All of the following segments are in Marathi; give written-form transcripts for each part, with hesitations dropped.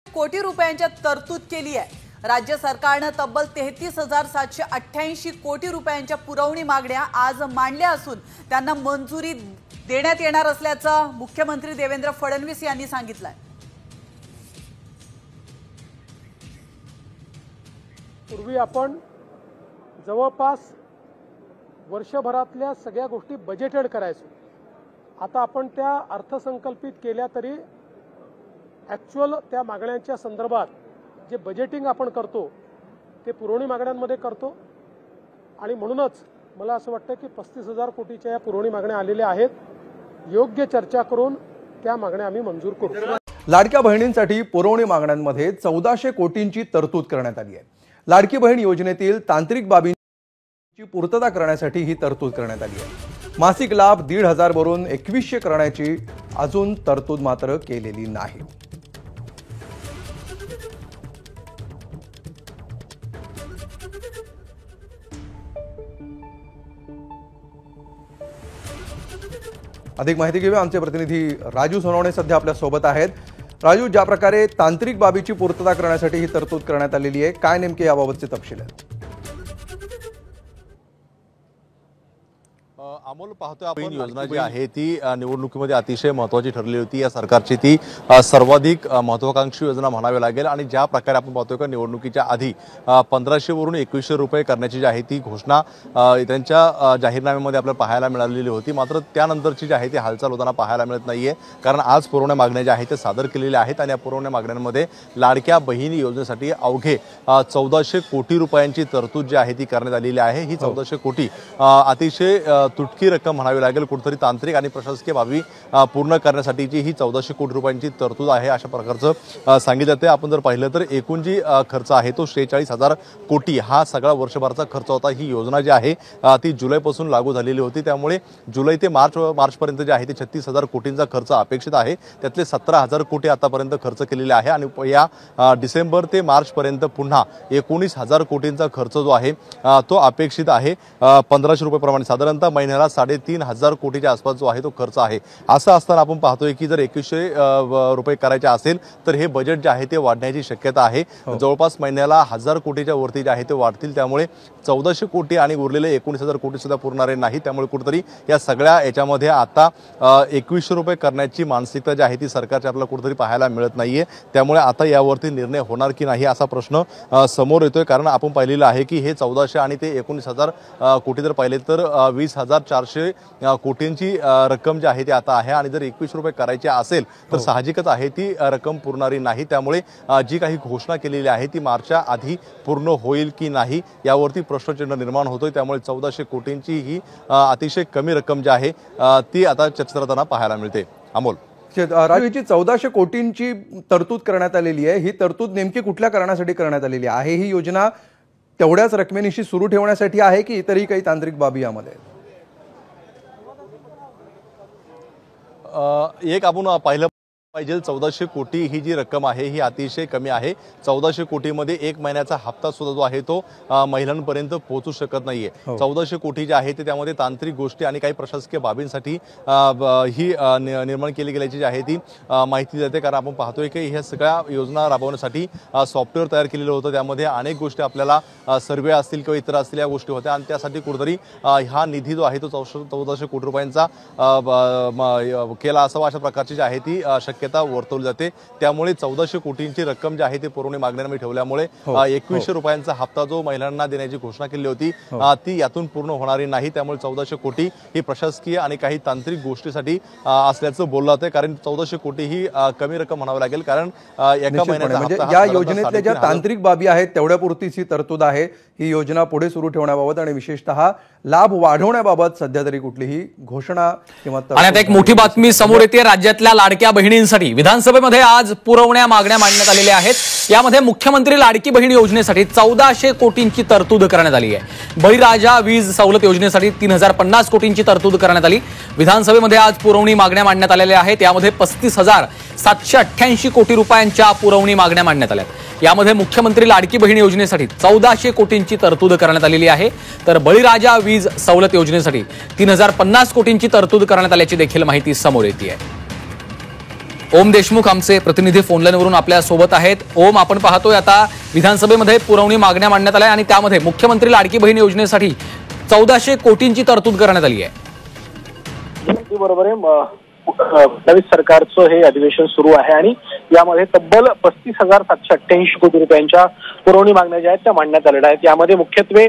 कोटी रुपयांची तरतूद केली आहे। राज्य सरकारने तब्बल 33,788 कोटी रुपयांच्या पुरवणी मागण्या आज मांडल्या असून त्यांना मंजुरी देण्यात येणार असल्याचं मुख्यमंत्री देवेंद्र फडणवीस यांनी सांगितलं आहे। पूर्वी आपण जवळपास वर्षभरातल्या सगळ्या गोष्टी बजेटेड करायचो। आता आपण त्या अर्थसंकल्पित केल्या तरी ॲक्च्युअल त्या मागण्यांच्या संदर्भात जे बजेटिंग आपण करतो ते पुरवणी मागण्यांमध्ये करतो आणि म्हणूनच मला असं वाटतं की 35,000 कोटीच्या या पुरवणी मागण्या आलेल्या आहेत। योग्य चर्चा करून त्या मागण्या आम्ही मंजूर करू। लाडक्या बहिणींसाठी पुरवणी मागण्यांमध्ये 1400 कोटींची तरतूद करण्यात आली आहे। लाडकी बहीण योजनेतील तांत्रिक बाबींची पूर्तता करण्यासाठी ही तरतूद करण्यात आली आहे। मासिक लाभ 1,500 वरून 2100 करण्याची अजून तरतूद मात्र केलेली नाही। अधिक माहिती घेऊया, आमचे प्रतिनिधी राजू सोनवणे सध्या आपल्या सोबत आहेत। राजू, ज्या प्रकारे तांत्रिक बाबीची पूर्तता करण्यासाठी ही तरतूद करण्यात आलेली आहे, काय नेमके याबाबतचे तपशील आहेत? अमोल, पाहतोय आपण योजना जी आहे ती निवडणुकीमध्ये अतिशय महत्त्वाची ठरली होती। या सरकारची ती सर्वाधिक महत्त्वाकांक्षी योजना म्हणावी लागेल आणि ज्या प्रकारे आपण पाहतोय की निवडणुकीच्या आधी 1500 वरून 2100 रुपये करण्याची जी आहे ती घोषणा त्यांच्या जाहीरनाम्यामध्ये आपल्याला पाहायला मिळालेली होती। मात्र त्यानंतरची जी आहे ती हालचाल होताना पाहायला मिळत नाहीये, कारण आज पुरवण्या मागण्या ज्या आहेत ते सादर केलेल्या आहेत आणि या पुरवण्या मागण्यांमध्ये लाडक्या बहिणी योजनेसाठी अवघे 1400 कोटी रुपयांची तरतूद जी आहे ती करण्यात आलेली आहे। ही 1400 कोटी अतिशय तुटकी रक्कम म्हणावी लागेल। कुठेतरी तांत्रिक आणि प्रशासकीय बाबी पूर्ण करण्यासाठीची ही 1400 कोटी रुपयांची तरतूद आहे अशा प्रकारचं सांगितलं जाते। आपण जर पाहिलं तर एकूण जी खर्च आहे तो 46,000 कोटी हा सगळा वर्षभराचा खर्च होता। ही योजना जी आहे ती जुलैपासून लागू झालेली होती, त्यामुळे जुलै ते मार्च पर्यंत जे आहे ते 36,000 कोटींचा खर्च अपेक्षित आहे। त्यातले 17,000 कोटी आतापर्यंत खर्च केलेले आहे आणि या डिसेंबर ते मार्च पर्यंत पुन्हा 19,000 कोटींचा खर्च जो आहे तो अपेक्षित आहे। 1500 रुपये प्रमाणे साधारणतः महिन्याला 3,500 कोटीच्या आसपास जो आहे तो खर्च आहे। असं असताना आपण पाहतोय की जर 2100 रुपये करायचे असेल तर हे बजेट जे आहे ते वाढण्याची शक्यता आहे। जवळपास महिन्याला 1000 कोटीच्या वरती जे आहे ते वाढतील, त्यामुळे 1400 कोटी आणि उरलेले 19,000 कोटी सुद्धा पुरणारे नाही। त्यामुळे कुठेतरी या सगळ्या याच्यामध्ये आता 2100 रुपये करण्याची मानसिकता जी आहे ती सरकारच्या आपल्याला कुठेतरी पाहायला मिळत नाहीये। त्यामुळे आता यावरती निर्णय होणार की नाही असा प्रश्न समोर येतोय, कारण आपण पाहिलेलं आहे की हे 1400 आणि ते 19,000 कोटी जर पाहिले तर 20,400 कोटींची रक्कम जी आहे ती आता आहे आणि जर 2100 रुपये करायचे असेल तर साहजिकच आहे ती रक्कम पुरणारी नाही। त्यामुळे जी काही घोषणा केलेली आहे ती मार्चच्या आधी पूर्ण होईल की नाही यावरती प्रश्नचिन्ह निर्माण होतोय। त्यामुळे 1400 कोटींची ही अतिशय कमी रक्कम जी आहे ती आता चर्चेत पाहायला मिळते। अमोल, राजूची 1400 कोटींची तरतूद करण्यात आलेली आहे। ही तरतूद नेमकी कुठल्या कारणासाठी करण्यात आलेली आहे? ही योजना तेवढ्याच रकमेनिशी सुरू ठेवण्यासाठी आहे की इतरही काही तांत्रिक बाबी यामध्ये? एक आपण पाहिलं पाहिजे 1400 कोटी ही जी रक्कम आहे ही अतिशय कमी आहे। 1400 कोटीमध्ये एक महिन्याचा हप्ता सुद्धा जो आहे तो महिलांपर्यंत पोहोचू शकत नाहीये। 1400 कोटी जे आहे ते त्यामध्ये तांत्रिक गोष्टी आणि काही प्रशासकीय बाबींसाठी ही निर्माण केली गेल्याची जी आहे ती माहिती देते, कारण आपण पाहतोय की ह्या सगळ्या योजना राबवण्यासाठी सॉफ्टवेअर तयार केलेलं होतं। त्यामध्ये अनेक गोष्टी आपल्याला सर्वे असतील किंवा इतर असतील या गोष्टी होत्या आणि त्यासाठी कुठेतरी हा निधी जो आहे तो 1400 कोटी रुपयांचा केला असावा अशा प्रकारची जी आहे ती शक्यता वर्तवली जाते। त्यामुळे 1400 कोटींची रक्कम जी आहे ती पुरवणी मागण्यांमध्ये ठेवल्यामुळे 2100 रुपयांचा हप्ता जो महिलांना देण्याची घोषणा केली होती ती यातून पूर्ण होणारी नाही। त्यामुळे 1400 कोटी ही प्रशासकीय आणि काही तांत्रिक गोष्टीसाठी असल्याचं बोललं जातं, कारण 1400 कोटी ही कमी रक्कम म्हणावी लागेल, कारण एका महिन्याचा म्हणजे या योजनेतल्या ज्या तांत्रिक बाबी आहेत तेवढ्यापुरतीच ही तरतूद आहे। ही योजना पुढे सुरू ठेवण्याबाबत आणि विशेषतः लाभ वाढवण्याबाबत सध्या तरी कुठलीही घोषणा किंवा आणि आता एक मोठी बातमी समोर येते। राज्यातल्या लाडक्या बहिणींसाठी विधानसभेमध्ये आज पुरवण्या मागण्या मांडण्यात आलेल्या आहेत। यामध्ये मुख्यमंत्री लाडकी बहीण योजनेसाठी 1400 कोटींची तरतूद करण्यात आली आहे। बळीराजा वीज सवलत योजनेसाठी 3,050 कोटींची तरतूद करण्यात आली। विधानसभेमध्ये आज पुरवणी मागण्या मांडण्यात आलेल्या आहेत। यामध्ये 35,788 कोटी रुपयांच्या पुरवणी मागण्या मांडण्यात आल्या। यामध्ये मुख्यमंत्री लाडकी बहीण योजनेसाठी 1400 कोटींची तरतूद करण्यात आलेली आहे, तर बळीराजा वीज सवलत योजनेसाठी 3,050 कोटींची तरतूद करण्यात आल्याची देखील माहिती समोर येते आहे। ओम देशमुख आमचे प्रतिनिधी फोनलाईनवरून आपल्या सोबत आहेत. ओम, आपण पाहतोय आता विधानसभेमध्ये पुरवणी मागण्या मांडण्यात आल्या आणि त्यामध्ये मुख्यमंत्री लाडकी बहीण योजनेसाठी 1400 कोटींची तरतूद करण्यात आली आहे. बरोबर आहे. फडणवीस सरकारचं हे अधिवेशन सुरू आहे आणि यामध्ये तब्बल 35,788 कोटी रुपयांच्या पुरवणी मागण्या ज्या आहेत त्या मांडण्यात आलेल्या आहेत. यामध्ये मुख्यत्वे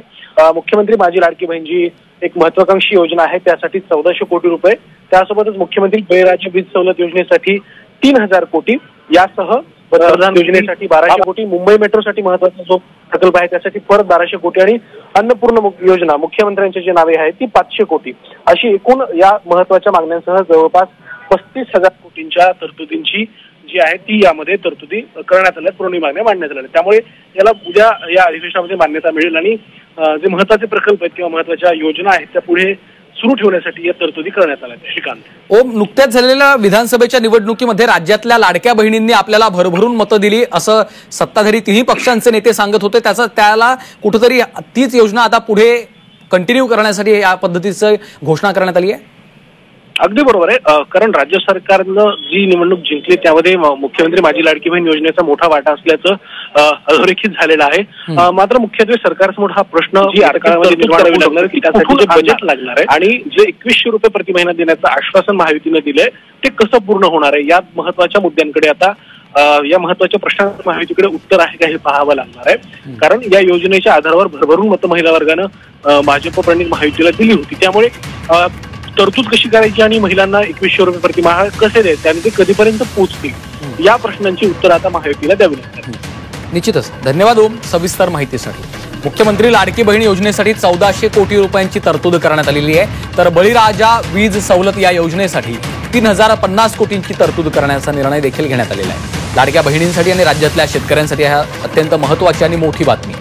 मुख्यमंत्री माझी लाडकी बहीण जी एक महत्वाकांक्षी योजना आहे त्यासाठी 1400 कोटी रुपये, त्यासोबतच मुख्यमंत्री बळीराजा वीज सवलत योजनेसाठी 3000 कोटी, यासह पंतप्रधान योजनेसाठी 1200 कोटी, मुंबई मेट्रोसाठी महत्वाचा जो प्रकल्प आहे त्यासाठी परत 1200 कोटी आणि अन्नपूर्ण योजना मुख्यमंत्र्यांची जी नावे आहेत ती 500 कोटी, अशी एकूण या महत्वाच्या मागण्यांसह जवळपास 35,000 कोटींच्या तरतुदींची जी आहे ती यामध्ये तरतुदी करण्यात आल्या, पुरवणी मागण्या मांडण्यात आल्या. त्यामुळे याला उद्या या अधिवेशनामध्ये मान्यता मिळेल आणि जे महत्वाचे प्रकल्प आहेत किंवा महत्वाच्या योजना आहेत त्या पुढे सुरू ठेवण्यासाठी या तरतुदी करण्यात आल्या. श्रीकांत. ओम, नुकत्याच झालेल्या विधानसभेच्या निवडणुकीमध्ये राज्यातल्या लाडक्या बहिणींनी आपल्याला भरभरून मतं दिली असं सत्ताधारी तिन्ही पक्षांचे नेते सांगत होते. त्याला कुठेतरी तीच योजना आता पुढे कंटिन्यू करण्यासाठी या पद्धतीची घोषणा करण्यात आली आहे. अगदी बरोबर आहे. कारण राज्य सरकारनं जी निवडणूक जिंकली त्यामध्ये मुख्यमंत्री माझी लाडकी बहीण योजनेचा मोठा वाटा असल्याचं अधोरेखित झालेलं आहे. मात्र मुख्यत्वे सरकारसमोर हा प्रश्न जी आर्थिक निर्माण करावी लागणार की त्यासाठी जे बजेट लागणार आहे आणि जे 2100 रुपये प्रति महिना देण्याचं आश्वासन महायुतीनं दिलंय ते कसं पूर्ण होणार आहे या महत्वाच्या मुद्द्यांकडे आता या महत्वाच्या प्रश्नांचं महायुतीकडे उत्तर आहे का हे पाहावं लागणार आहे. कारण या योजनेच्या आधारावर भरभरून मतं महिला वर्गानं भाजप प्रणित महायुतीला दिली होती. त्यामुळे तरतूद कशी करायची आणि महिलांना 2100 रुपये प्रतिमाह कसे द्यायचे आणि ते कधीपर्यंत पोहोचतील या प्रश्नांची उत्तर आता महायुतीला द्यावी लागतात. निश्चितच. धन्यवाद ओम सविस्तर माहितीसाठी. मुख्यमंत्री लाडकी बहीण योजनेसाठी 1400 कोटी रुपयांची तरतूद करण्यात आलेली आहे, तर बळीराजा वीज सवलत या योजनेसाठी 3050 कोटींची तरतूद करण्याचा निर्णय देखील घेण्यात आलेला आहे. लाडक्या बहिणींसाठी आणि राज्यातल्या शेतकऱ्यांसाठी हा अत्यंत महत्त्वाची आणि मोठी बातमी.